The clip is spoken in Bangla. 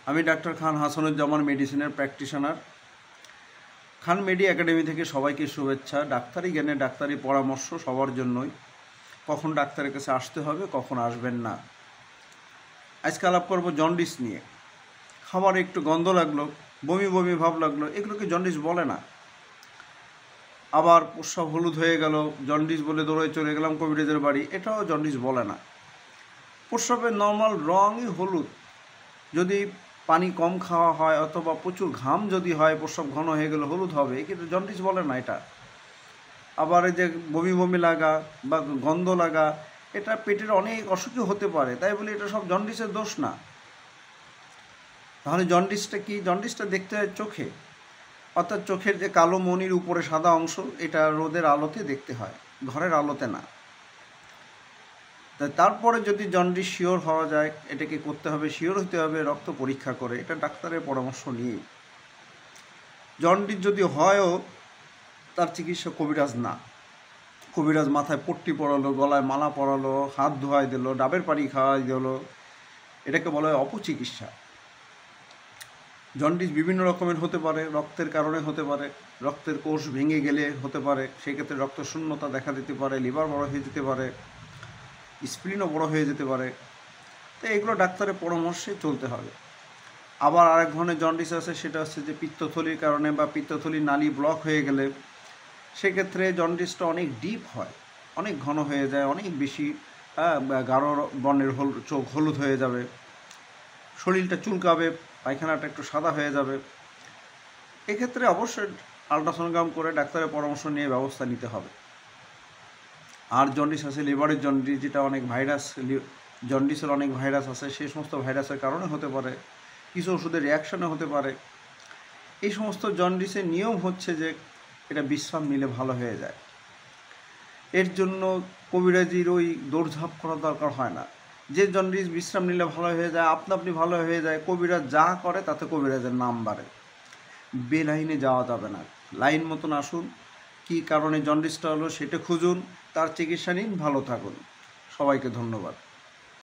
আমি ডাক্তার খান হাসানুজ্জামান মেডিসিনের প্র্যাকটিশনার। খান মেডি একাডেমি থেকে সবাইকে শুভেচ্ছা। ডাক্তারি জ্ঞানে ডাক্তারি পরামর্শ সবার জন্যই। কখন ডাক্তারের কাছে আসতে হবে, কখন আসবেন না। আজকে আলাপ করব জন্ডিস নিয়ে। খাবারে একটু গন্ধ লাগলো, বমি বমি ভাব লাগলো, এগুলোকে জন্ডিস বলে না। আবার প্রস্রাব হলুদ হয়ে গেল, জন্ডিস বলে দৌড়ে চলে গেলাম কবিরাজের বাড়ি, এটাও জন্ডিস বলে না। প্রস্রাবের নর্মাল রঙই হলুদ। যদি পানি কম খাওয়া হয় অথবা প্রচুর ঘাম যদি হয়, প্রস্রাব ঘন হয়ে গেলে হলুদ হবে, কিন্তু জন্ডিস বলে না এটা। আবার এই যে বমি বমি লাগা বা গন্ধ লাগা, এটা পেটের অনেক অসুখই হতে পারে, তাই বলে এটা সব জন্ডিসের দোষ না। তাহলে জন্ডিসটা কি? জন্ডিসটা দেখতে হয় চোখে, অর্থাৎ চোখের যে কালো মণির উপরে সাদা অংশ, এটা রোদের আলোতে দেখতে হয়, ঘরের আলোতে না। তারপরে যদি জন্ডিস শিওর হওয়া যায়, এটাকে করতে হবে, শিওর হতে হবে রক্ত পরীক্ষা করে, এটা ডাক্তারের পরামর্শ নিয়ে। জন্ডিস যদি হয়ও, তার চিকিৎসা কবিরাজ না। কবিরাজ মাথায় পট্টি পরালো, গলায় মালা পরালো, হাত ধোয়াই দিল, ডাবের পানি খাওয়াই দিল, এটাকে বলা হয় অপচিকিৎসা। জন্ডিস বিভিন্ন রকমের হতে পারে, রক্তের কারণে হতে পারে, রক্তের কোষ ভেঙে গেলে হতে পারে, সেক্ষেত্রে রক্ত শূন্যতা দেখা দিতে পারে, লিভার বড় হয়ে যেতে পারে, স্প্লিনও বড় হয়ে যেতে পারে। তো এগুলো ডাক্তারের পরামর্শে চলতে হবে। আবার আরেক ধরনের জন্ডিস আছে, সেটা হচ্ছে যে পিত্তথলির কারণে বা পিত্তথলির নালী ব্লক হয়ে গেলে, সেক্ষেত্রে জন্ডিসটা অনেক ডিপ হয়, অনেক ঘন হয়ে যায়, অনেক বেশি গাঢ় বর্ণের চোখ হলুদ হয়ে যাবে, শরীরটা চুলকাবে, পায়খানাটা একটু সাদা হয়ে যাবে। এক্ষেত্রে অবশ্যই আল্ট্রাসোনোগ্রাম করে ডাক্তারের পরামর্শ নিয়ে ব্যবস্থা নিতে হবে। আর জন্ডিস আছে লিভারের জন্ডিস, যেটা অনেক ভাইরাস, জন্ডিসের অনেক ভাইরাস আছে, সেই সমস্ত ভাইরাসের কারণে হতে পারে, কিছু ওষুধের রিয়াকশানে হতে পারে। এই সমস্ত জন্ডিসের নিয়ম হচ্ছে যে এটা বিশ্রাম নিলে ভালো হয়ে যায়। এর জন্য কবিরাজির ওই দৌড়ঝাঁপ করার দরকার হয় না। যে জন্ডিস বিশ্রাম নিলে ভালো হয়ে যায়, আপনি ভালো হয়ে যায়, কবিরাজ যা করে তাতে কবিরাজের নাম বাড়ে। বেলাইনে যাওয়া যাবে না, লাইন মতন আসুন, কী কারণে জন্ডিসটা হলো সেটা খুঁজুন, তার চিকিৎসা নিন, ভালো থাকুন। সবাইকে ধন্যবাদ।